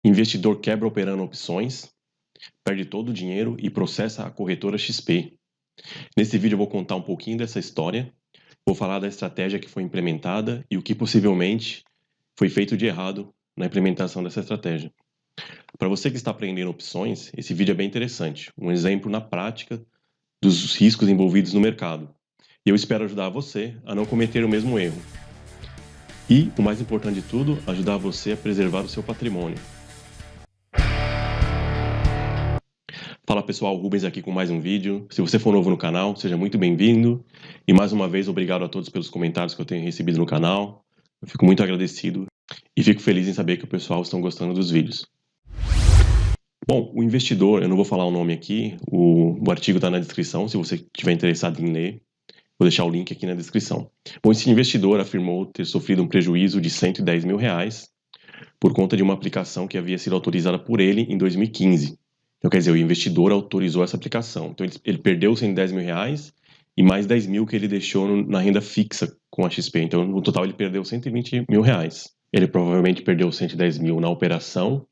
Investidor quebra operando opções, perde todo o dinheiro e processa a corretora XP. Nesse vídeo eu vou contar um pouquinho dessa história, vou falar da estratégia que foi implementada e o que possivelmente foi feito de errado na implementação dessa estratégia. Para você que está aprendendo opções, esse vídeo é bem interessante, um exemplo na prática dos riscos envolvidos no mercado. E eu espero ajudar você a não cometer o mesmo erro. E, o mais importante de tudo, ajudar você a preservar o seu patrimônio. Fala pessoal, Rubens aqui com mais um vídeo. Se você for novo no canal, seja muito bem-vindo. E mais uma vez, obrigado a todos pelos comentários que eu tenho recebido no canal. Eu fico muito agradecido e fico feliz em saber que o pessoal está gostando dos vídeos. Bom, o investidor, eu não vou falar o nome aqui, o artigo está na descrição, se você estiver interessado em ler. Vou deixar o link aqui na descrição. Bom, esse investidor afirmou ter sofrido um prejuízo de R$110 mil por conta de uma aplicação que havia sido autorizada por ele em 2015. Então, quer dizer, o investidor autorizou essa aplicação. Então, ele perdeu os R$110 mil e mais 10 mil que ele deixou na renda fixa com a XP. Então, no total, ele perdeu R$120 mil. Ele provavelmente perdeu 110 mil na operação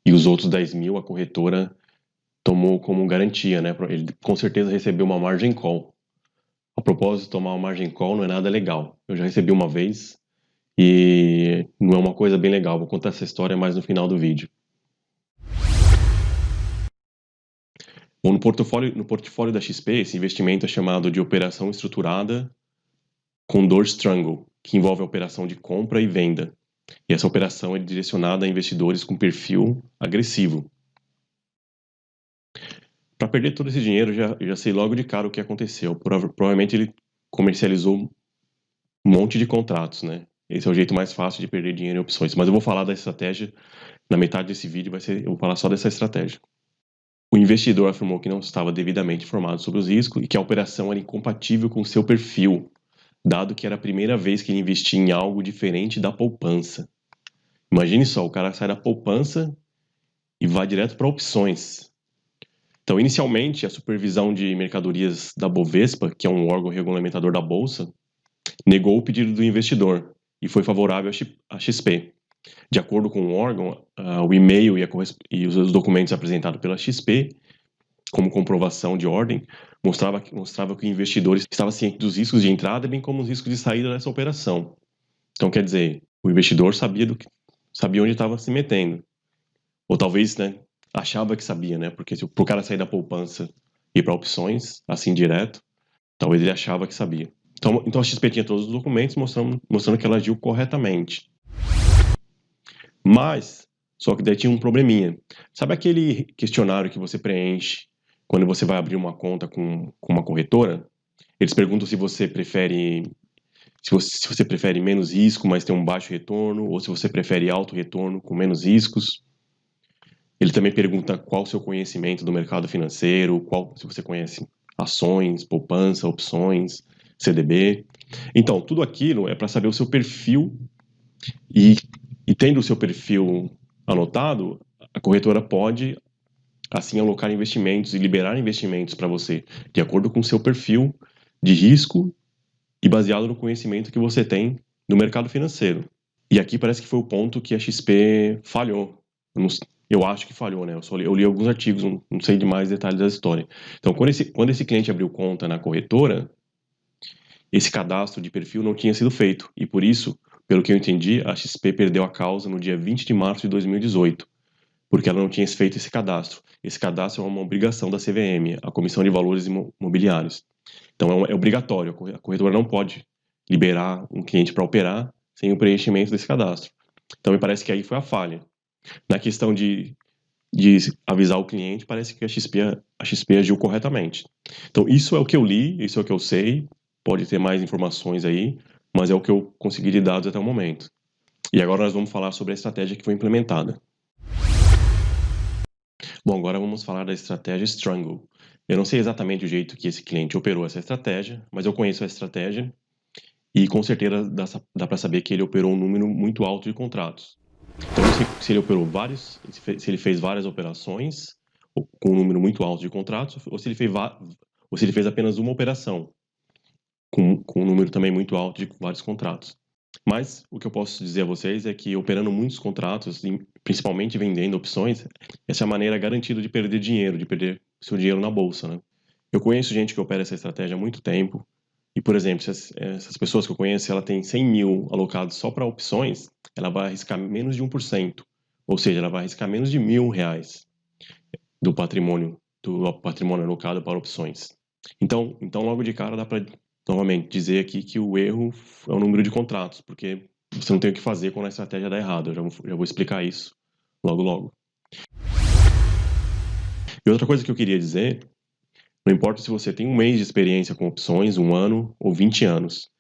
e os outros 10 mil a corretora tomou como garantia, né? Ele com certeza recebeu uma margin call. A propósito, tomar uma margin call não é nada legal. Eu já recebi uma vez e não é uma coisa bem legal. Vou contar essa história mais no final do vídeo. Bom, no portfólio da XP, esse investimento é chamado de operação estruturada Condor Strangle, que envolve a operação de compra e venda. E essa operação é direcionada a investidores com perfil agressivo. Para perder todo esse dinheiro, eu já sei logo de cara o que aconteceu. Provavelmente ele comercializou um monte de contratos, né? Esse é o jeito mais fácil de perder dinheiro em opções. Mas eu vou falar da estratégia, na metade desse vídeo eu vou falar só dessa estratégia. O investidor afirmou que não estava devidamente informado sobre os riscos e que a operação era incompatível com seu perfil, dado que era a primeira vez que ele investia em algo diferente da poupança. Imagine só, o cara sai da poupança e vai direto para opções. Então, inicialmente, a supervisão de mercadorias da Bovespa, que é um órgão regulamentador da Bolsa, negou o pedido do investidor e foi favorável à XP. De acordo com o órgão, o e-mail e os documentos apresentados pela XP, como comprovação de ordem, mostrava que o investidor estava ciente dos riscos de entrada, bem como os riscos de saída dessa operação. Então, quer dizer, o investidor sabia onde estava se metendo. Ou talvez, né, achava que sabia, né? Porque se o cara sair da poupança e ir para opções, assim direto, talvez ele achava que sabia. Então a XP tinha todos os documentos mostrando que ela agiu corretamente. Mas, só que daí tinha um probleminha. Sabe aquele questionário que você preenche quando você vai abrir uma conta com uma corretora? Eles perguntam se você prefere menos risco, mas tem um baixo retorno, ou se você prefere alto retorno com menos riscos. Ele também pergunta qual o seu conhecimento do mercado financeiro, se você conhece ações, poupança, opções, CDB. Então, tudo aquilo é para saber o seu perfil e tendo o seu perfil anotado, a corretora pode assim alocar investimentos e liberar investimentos para você, de acordo com o seu perfil de risco e baseado no conhecimento que você tem no mercado financeiro. E aqui parece que foi o ponto que a XP falhou. Eu acho que falhou, né? Eu li alguns artigos, não sei de mais detalhes da história. Então, quando esse cliente abriu conta na corretora, esse cadastro de perfil não tinha sido feito. E por isso, pelo que eu entendi, a XP perdeu a causa no dia 20 de março de 2018, porque ela não tinha feito esse cadastro. Esse cadastro é uma obrigação da CVM, a Comissão de Valores Imobiliários. Então, é obrigatório. A corretora não pode liberar um cliente para operar sem o preenchimento desse cadastro. Então, me parece que aí foi a falha. Na questão de avisar o cliente, parece que a XP agiu corretamente. Então, isso é o que eu li, isso é o que eu sei, pode ter mais informações aí, mas é o que eu consegui de dados até o momento. E agora nós vamos falar sobre a estratégia que foi implementada. Bom, agora vamos falar da estratégia Strangle. Eu não sei exatamente o jeito que esse cliente operou essa estratégia, mas eu conheço a estratégia e com certeza dá para saber que ele operou um número muito alto de contratos. Então, se ele operou se ele fez várias operações com um número muito alto de contratos, ou se ele fez apenas uma operação com um número também muito alto de vários contratos. Mas o que eu posso dizer a vocês é que operando muitos contratos, principalmente vendendo opções, essa é a maneira garantida de perder dinheiro, de perder seu dinheiro na bolsa, né? Eu conheço gente que opera essa estratégia há muito tempo, e, por exemplo, se essas pessoas que eu conheço, se ela tem 100 mil alocados só para opções, ela vai arriscar menos de 1%, ou seja, ela vai arriscar menos de R$ 1.000 do patrimônio alocado para opções. Então logo de cara dá para, novamente, dizer aqui que o erro é o número de contratos, porque você não tem o que fazer quando a estratégia dá errado. Eu já vou explicar isso logo logo. E outra coisa que eu queria dizer, não importa se você tem um mês de experiência com opções, 1 ano ou 20 anos,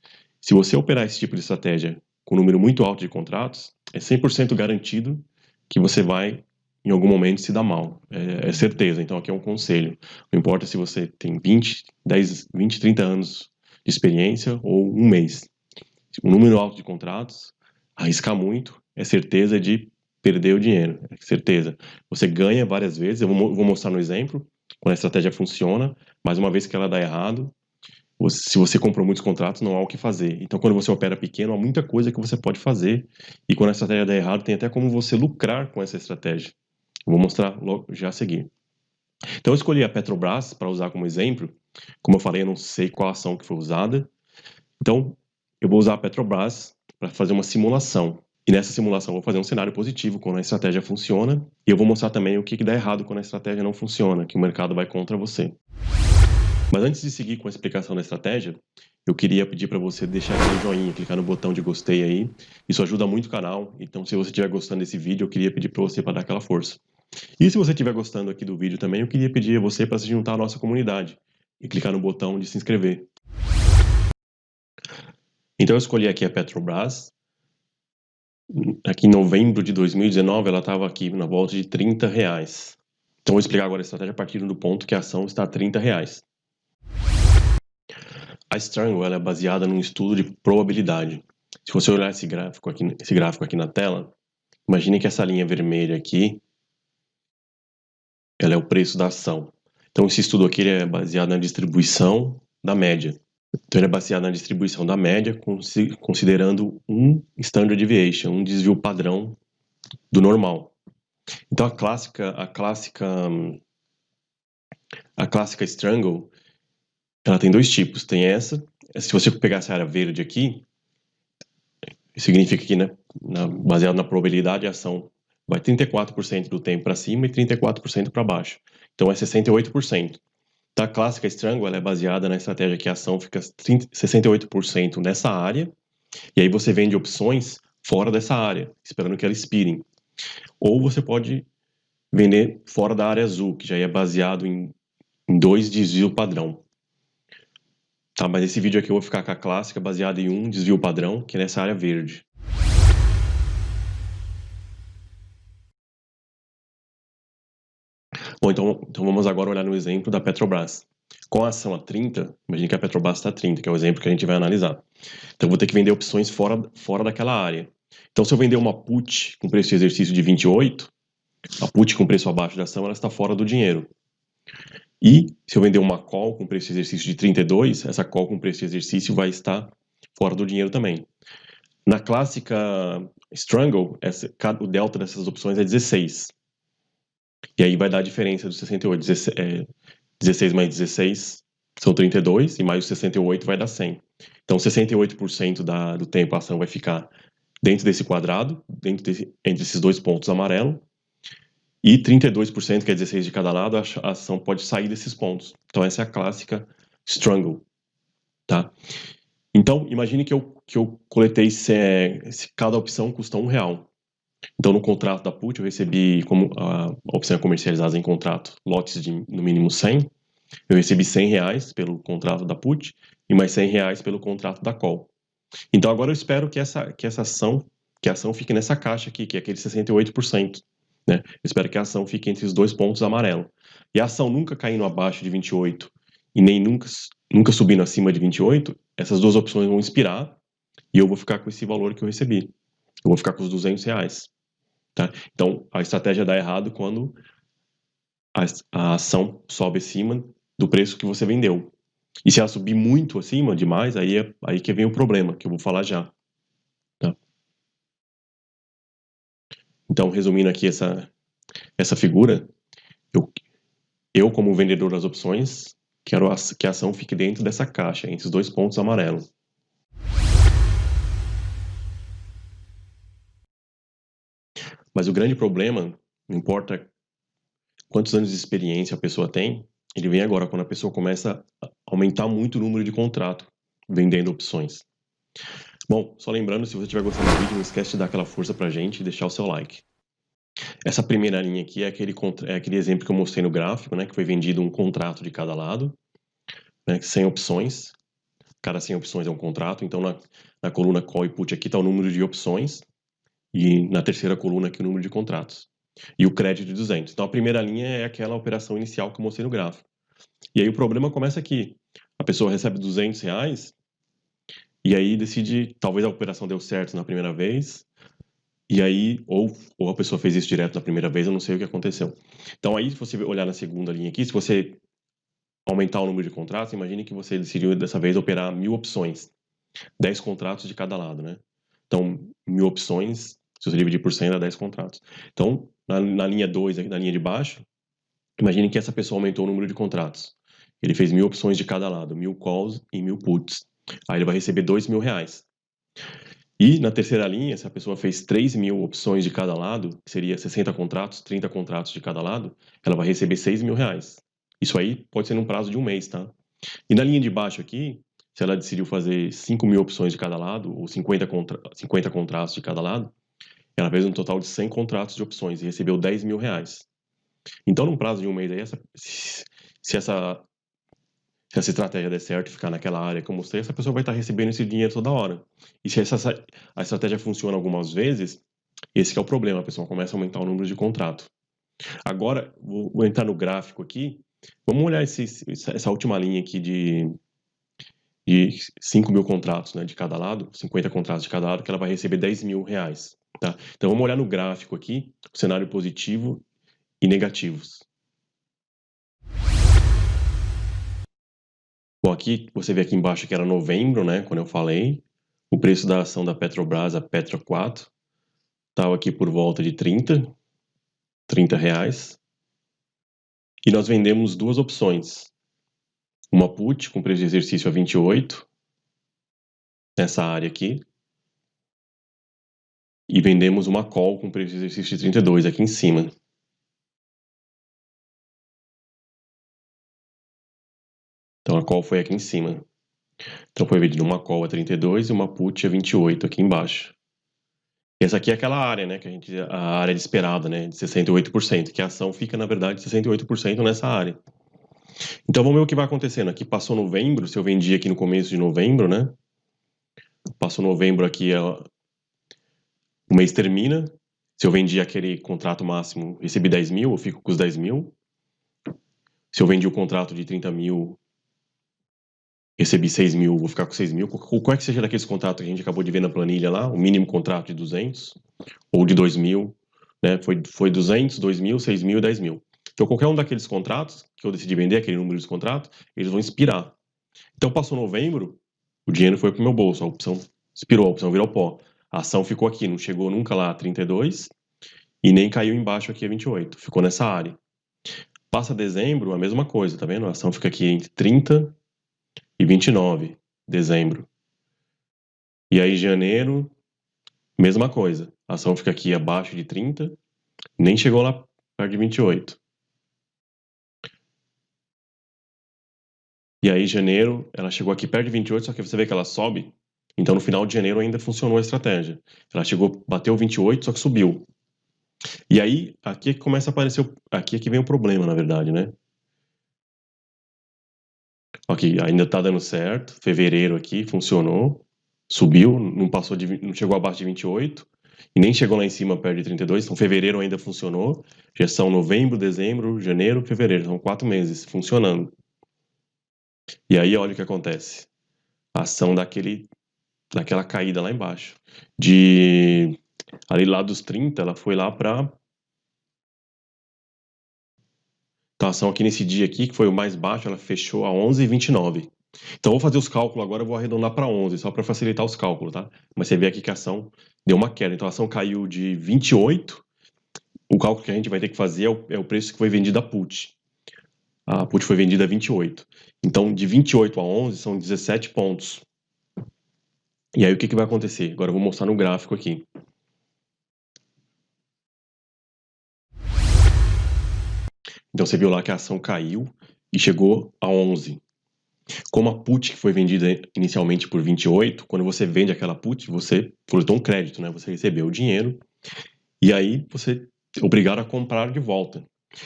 se você operar esse tipo de estratégia com um número muito alto de contratos, é 100% garantido que você vai, em algum momento, se dar mal. É certeza. Então, aqui é um conselho. Não importa se você tem 20, 10, 20, 30 anos de experiência ou um mês. Um número alto de contratos, arriscar muito, é certeza de perder o dinheiro. É certeza. Você ganha várias vezes. Eu vou mostrar no exemplo, quando a estratégia funciona, mas uma vez que ela dá errado, se você comprou muitos contratos, não há o que fazer. Então, quando você opera pequeno, há muita coisa que você pode fazer. E quando a estratégia der errado, tem até como você lucrar com essa estratégia. Eu vou mostrar logo já a seguir. Então, eu escolhi a Petrobras para usar como exemplo. Como eu falei, eu não sei qual ação que foi usada. Então, eu vou usar a Petrobras para fazer uma simulação. E nessa simulação, eu vou fazer um cenário positivo quando a estratégia funciona. E eu vou mostrar também o que dá errado quando a estratégia não funciona, que o mercado vai contra você. Mas antes de seguir com a explicação da estratégia, eu queria pedir para você deixar aquele joinha, clicar no botão de gostei aí. Isso ajuda muito o canal. Então, se você estiver gostando desse vídeo, eu queria pedir para você para dar aquela força. E se você estiver gostando aqui do vídeo também, eu queria pedir a você para se juntar à nossa comunidade e clicar no botão de se inscrever. Então, eu escolhi aqui a Petrobras. Aqui em novembro de 2019, ela estava aqui na volta de R$ 30. Então, vou explicar agora a estratégia a partir do ponto que a ação está a R$ 30. A Strangle ela é baseada num estudo de probabilidade. Se você olhar esse gráfico aqui na tela, imagine que essa linha vermelha aqui, ela é o preço da ação. Então esse estudo aqui é baseado na distribuição da média. Então ele é baseado na distribuição da média, considerando um standard deviation, um desvio padrão do normal. Então a clássica Strangle, ela tem dois tipos. Tem essa, se você pegar essa área verde aqui, significa que, né, baseado na probabilidade, a ação vai 34% do tempo para cima e 34% para baixo. Então é 68%. Então, a clássica Strangle ela é baseada na estratégia que a ação fica 68% nessa área, e aí você vende opções fora dessa área, esperando que ela expirem. Ou você pode vender fora da área azul, que já é baseado em 2 desvio padrão. Tá, mas esse vídeo aqui eu vou ficar com a clássica baseada em um desvio padrão, que é nessa área verde. Bom, então vamos agora olhar no exemplo da Petrobras. Com a ação a 30, imagine que a Petrobras está a 30, que é o exemplo que a gente vai analisar. Então eu vou ter que vender opções fora daquela área. Então se eu vender uma put com preço de exercício de 28, a put com preço abaixo da ação ela está fora do dinheiro. E se eu vender uma call com preço de exercício de 32, essa call com preço de exercício vai estar fora do dinheiro também. Na clássica Strangle, o delta dessas opções é 16. E aí vai dar a diferença dos 68. 16 mais 16 são 32, e mais os 68 vai dar 100. Então 68% do tempo a ação vai ficar dentro desse quadrado, entre esses dois pontos amarelos, e 32%, que é 16 de cada lado, a ação pode sair desses pontos. Então essa é a clássica Strangle. Tá? Então, imagine que eu coletei se cada opção custa R$ 1. Então, no contrato da put, eu recebi, como a opção é comercializada em contrato, lotes de no mínimo 100, eu recebi R$ 100 pelo contrato da put e mais R$ 100 pelo contrato da call. Então, agora eu espero que a ação fique nessa caixa aqui, que é aquele 68%. Né? Eu espero que a ação fique entre os dois pontos amarelos. E a ação nunca caindo abaixo de 28 e nem nunca subindo acima de 28, essas duas opções vão expirar e eu vou ficar com esse valor que eu recebi. Eu vou ficar com os R$ 200. Tá? Então, a estratégia dá errado quando a ação sobe acima do preço que você vendeu. E se ela subir muito acima, demais, aí que vem o problema, que eu vou falar já. Tá? Então, resumindo aqui essa figura, eu, como vendedor das opções, quero que a ação fique dentro dessa caixa, entre os 2 pontos amarelos. Mas o grande problema, não importa quantos anos de experiência a pessoa tem, ele vem agora quando a pessoa começa a aumentar muito o número de contrato vendendo opções. Bom, só lembrando, se você estiver gostando do vídeo, não esquece de dar aquela força pra gente e deixar o seu like. Essa primeira linha aqui é aquele exemplo que eu mostrei no gráfico, né, que foi vendido um contrato de cada lado, né, 100 opções. Cada 100 opções é um contrato, então na coluna call e put aqui está o número de opções e na terceira coluna aqui o número de contratos. E o crédito de 200. Então a primeira linha é aquela operação inicial que eu mostrei no gráfico. E aí o problema começa aqui. A pessoa recebe R$200 e aí decide, talvez a operação deu certo na primeira vez, e aí, ou a pessoa fez isso direto na primeira vez, eu não sei o que aconteceu. Então aí, se você olhar na segunda linha aqui, se você aumentar o número de contratos, imagine que você decidiu dessa vez operar 1.000 opções, 10 contratos de cada lado, né? Então, 1.000 opções, se você dividir por 100, dá 10 contratos. Então, na linha 2, na linha de baixo, imagine que essa pessoa aumentou o número de contratos. Ele fez 1.000 opções de cada lado, 1.000 calls e 1.000 puts. Aí ele vai receber R$2.000. E na terceira linha, se a pessoa fez 3.000 opções de cada lado, que seria 60 contratos, 30 contratos de cada lado, ela vai receber R$6.000. Isso aí pode ser num prazo de um mês, tá? E na linha de baixo aqui, se ela decidiu fazer 5.000 opções de cada lado, ou 50 contratos de cada lado, ela fez um total de 100 contratos de opções e recebeu R$10.000. Então, num prazo de um mês aí, se essa estratégia der certo e ficar naquela área que eu mostrei, essa pessoa vai estar recebendo esse dinheiro toda hora. E se a estratégia funciona algumas vezes, esse é o problema, a pessoa começa a aumentar o número de contrato. Agora, vou entrar no gráfico aqui, vamos olhar essa última linha aqui de 5.000 contratos, né, de cada lado, 50 contratos de cada lado, que ela vai receber R$10.000. Tá? Então vamos olhar no gráfico aqui, o cenário positivo e negativos. Bom, aqui você vê aqui embaixo que era novembro, né, quando eu falei. O preço da ação da Petrobras, a Petro 4, estava aqui por volta de R$30 reais. E nós vendemos duas opções. Uma put com preço de exercício a 28, nessa área aqui. E vendemos uma call com preço de exercício de 32 aqui em cima. Então a call foi aqui em cima. Então foi vendido uma call a 32 e uma put a 28 aqui embaixo. Essa aqui é aquela área, né, a área de esperada, né, de 68%, que a ação fica, na verdade, 68% nessa área. Então vamos ver o que vai acontecendo. Aqui passou novembro, se eu vendi aqui no começo de novembro, né? Passou novembro aqui, o mês termina. Se eu vendi aquele contrato máximo, recebi 10.000, eu fico com os 10.000. Se eu vendi o contrato de 30.000, recebi 6.000, vou ficar com 6.000. Qual é que seja daqueles contratos que a gente acabou de ver na planilha lá, o mínimo contrato de 200 ou de 2.000, né? Foi 200, 2.000, 6.000 e 10.000. Então qualquer um daqueles contratos que eu decidi vender, aquele número de contratos, eles vão expirar. Então passou novembro, o dinheiro foi pro meu bolso, a opção expirou, a opção virou pó. A ação ficou aqui, não chegou nunca lá a 32 e nem caiu embaixo aqui a 28, ficou nessa área. Passa dezembro, a mesma coisa, tá vendo? A ação fica aqui entre 30 e 29, dezembro. E aí janeiro, mesma coisa. A ação fica aqui abaixo de 30, nem chegou lá perto de 28. E aí janeiro, ela chegou aqui perto de 28, só que você vê que ela sobe. Então no final de janeiro ainda funcionou a estratégia. Ela chegou, bateu 28, só que subiu. E aí, aqui é que começa a aparecer, aqui é que vem o problema, na verdade, né? Aqui, ainda tá dando certo, fevereiro aqui, funcionou, subiu, não chegou abaixo de 28, e nem chegou lá em cima perto de 32, então fevereiro ainda funcionou, já são novembro, dezembro, janeiro, fevereiro, são 4 meses funcionando. E aí, olha o que acontece, a ação daquela caída lá embaixo, ali lá dos 30, ela foi lá para Então, a ação aqui nesse dia aqui, que foi o mais baixo, ela fechou a 11,29. Então, vou fazer os cálculos agora, eu vou arredondar para 11, só para facilitar os cálculos, tá? Mas você vê aqui que a ação deu uma queda. Então, a ação caiu de 28 o cálculo que a gente vai ter que fazer é o preço que foi vendido a put. A put foi vendida a 28. Então, de 28 a 11 são 17 pontos. E aí, o que vai acontecer? Agora eu vou mostrar no gráfico aqui. Então, você viu lá que a ação caiu e chegou a 11. Como a put que foi vendida inicialmente por 28, quando você vende aquela put, você coletou um crédito, né? Você recebeu o dinheiro e aí você é obrigado a comprar de volta.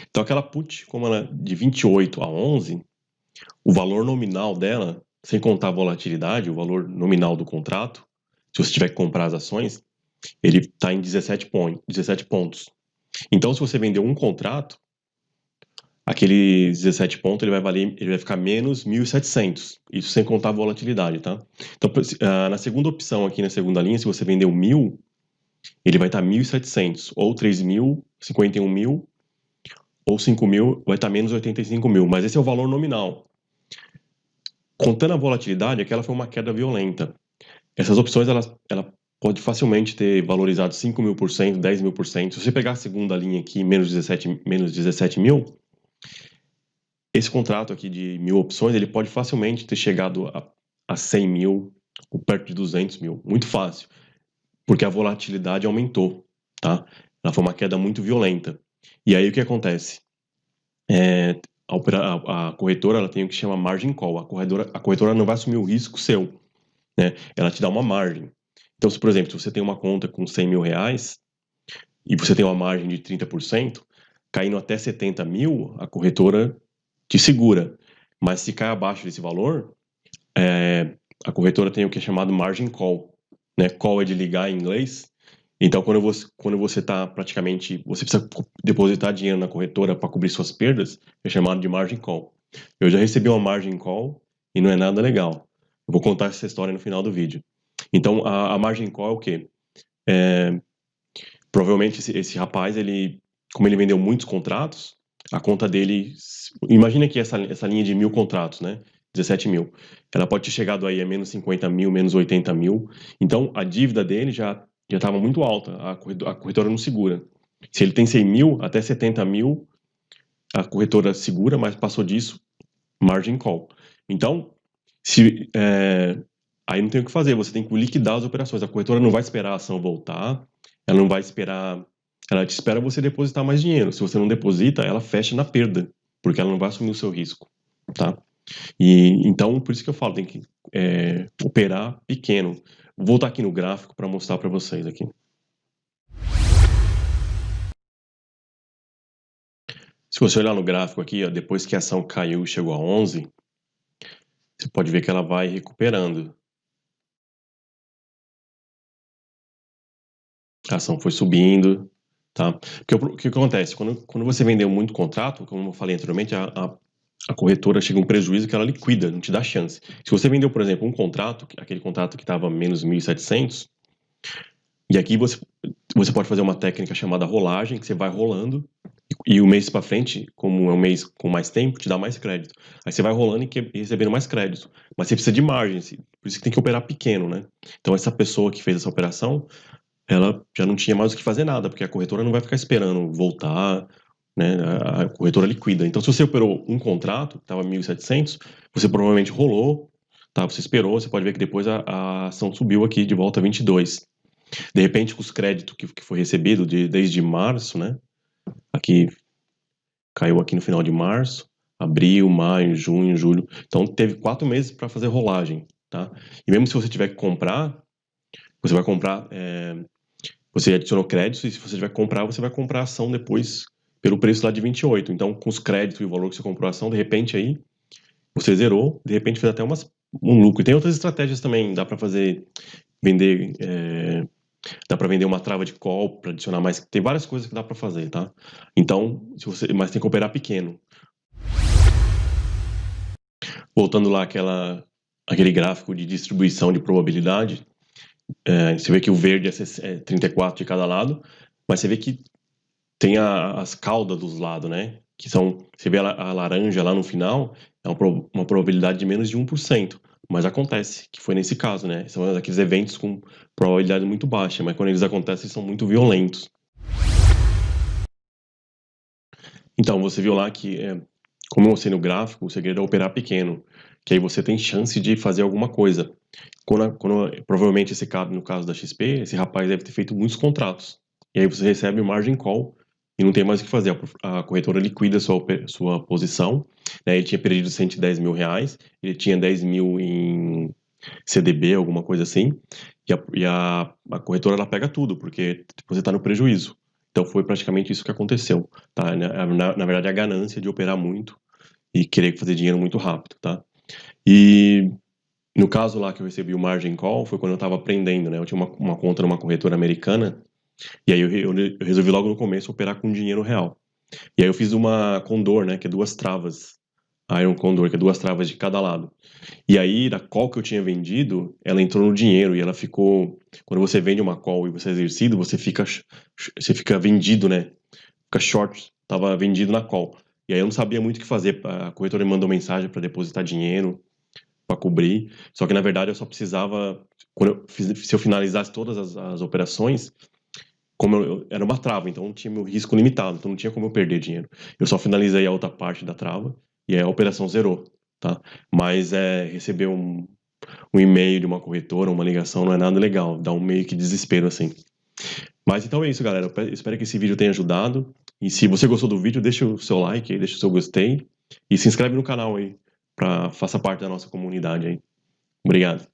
Então, aquela put, como ela é de 28 a 11, o valor nominal dela, sem contar a volatilidade, o valor nominal do contrato, se você tiver que comprar as ações, ele está em 17 pontos. Então, se você vender um contrato, aquele 17 pontos ele vai ficar menos 1.700. Isso sem contar a volatilidade, tá? Então, na segunda opção aqui na segunda linha, se você vender 1.000, ele vai estar 1.700, ou 3.000, 51.000, ou 5.000, vai estar menos 85.000. Mas esse é o valor nominal. Contando a volatilidade, aquela foi uma queda violenta. Essas opções, ela pode facilmente ter valorizado 5.000%, 10.000%. Se você pegar a segunda linha aqui, menos 17 mil, esse contrato aqui de 1.000 opções, ele pode facilmente ter chegado a 100 mil ou perto de 200 mil. Muito fácil, porque a volatilidade aumentou, tá? Ela foi uma queda muito violenta. E aí o que acontece? A corretora ela tem o que chama margin call. A corretora não vai assumir o risco seu, né? Ela te dá uma margem. Então, por exemplo, se você tem uma conta com 100 mil reais e você tem uma margem de 30%, caindo até 70 mil, a corretora te segura. Mas se cai abaixo desse valor, a corretora tem o que é chamado margin call, né? Call é de ligar em inglês. Então, quando você está praticamente, você precisa depositar dinheiro na corretora para cobrir suas perdas, é chamado de margin call. Eu já recebi uma margin call e não é nada legal. Eu vou contar essa história no final do vídeo. Então, a margin call é o quê? Provavelmente esse rapaz, como ele vendeu muitos contratos, a conta dele, imagina que essa linha de 1.000 contratos, né? 17 mil. Ela pode ter chegado aí a menos 50 mil, menos 80 mil. Então, a dívida dele já estava muito alta. A corretora não segura. Se ele tem 100 mil, até 70 mil, a corretora segura, mas passou disso, margin call. Então, aí não tem o que fazer. Você tem que liquidar as operações. A corretora não vai esperar a ação voltar. Ela não vai esperar. Ela te espera você depositar mais dinheiro. Se você não deposita, ela fecha na perda, porque ela não vai assumir o seu risco, tá? E então, por isso que eu falo, tem que operar pequeno. Vou voltar aqui no gráfico para mostrar para vocês aqui. Se você olhar no gráfico aqui, ó, depois que a ação caiu e chegou a 11, você pode ver que ela vai recuperando. A ação foi subindo, tá? Porque o que acontece? Quando você vendeu muito contrato, como eu falei anteriormente, a corretora chega um prejuízo que ela liquida, não te dá chance. Se você vendeu, por exemplo, um contrato, aquele contrato que estava menos 1.700, e aqui você pode fazer uma técnica chamada rolagem, que você vai rolando, e o mês para frente, como é um mês com mais tempo, te dá mais crédito. Aí você vai rolando e recebendo mais crédito. Mas você precisa de margem, por isso que tem que operar pequeno, né? Então essa pessoa que fez essa operação, ela já não tinha mais o que fazer nada, porque a corretora não vai ficar esperando voltar, né? A corretora liquida. Então, se você operou um contrato, que estava 1.700, você provavelmente rolou, tá? Você esperou, você pode ver que depois a ação subiu aqui de volta a 22. De repente, com os créditos que foi recebido desde março, né? Aqui, caiu aqui no final de março, abril, maio, junho, julho. Então, teve 4 meses para fazer rolagem, tá? E mesmo se você tiver que comprar, você vai comprar... Você adicionou créditos e se você tiver que comprar, você vai comprar a ação depois pelo preço lá de 28. Então, com os créditos e o valor que você comprou a ação, de repente aí, você zerou, de repente fez até um lucro. E tem outras estratégias também, dá para vender uma trava de call para adicionar mais. Tem várias coisas que dá para fazer, tá? Então, mas tem que operar pequeno. Voltando lá aquele gráfico de distribuição de probabilidade, você vê que o verde é 34 de cada lado, mas você vê que tem as caudas dos lados, né? Você vê a laranja lá no final, é uma probabilidade de menos de 1%. Mas acontece, que foi nesse caso, né? São aqueles eventos com probabilidade muito baixa, mas quando eles acontecem, são muito violentos. Então, você viu lá que, como eu mostrei no gráfico, o segredo é operar pequeno, que aí você tem chance de fazer alguma coisa. Provavelmente no caso da XP, esse rapaz deve ter feito muitos contratos. E aí você recebe o margin call e não tem mais o que fazer. A corretora liquida sua posição, né? Ele tinha perdido R$ 110 mil, ele tinha 10 mil em CDB, alguma coisa assim, a corretora ela pega tudo, porque você está no prejuízo. Então foi praticamente isso que aconteceu, tá? Na verdade, a ganância de operar muito e querer fazer dinheiro muito rápido, tá? E no caso lá que eu recebi o margin call foi quando eu estava aprendendo, né? Eu tinha uma conta numa corretora americana e aí eu resolvi logo no começo operar com dinheiro real. E aí eu fiz uma Condor, né? Que é duas travas. Iron Condor, que é duas travas de cada lado. E aí, da call que eu tinha vendido, ela entrou no dinheiro e ela ficou. Quando você vende uma call e você é exercido, você fica vendido, né? Fica short, tava vendido na call. E aí eu não sabia muito o que fazer. A corretora me mandou mensagem para depositar dinheiro, para cobrir. Só que na verdade eu só precisava. Se eu finalizasse todas as operações, como era uma trava, então tinha meu risco limitado, então não tinha como eu perder dinheiro. Eu só finalizei a outra parte da trava e aí a operação zerou, tá? Mas receber um e-mail de uma corretora, uma ligação, não é nada legal, dá um meio que desespero assim. Mas então é isso, galera. Eu espero que esse vídeo tenha ajudado. E se você gostou do vídeo, deixa o seu like aí, deixa o seu gostei e se inscreve no canal aí, faça parte da nossa comunidade aí. Obrigado.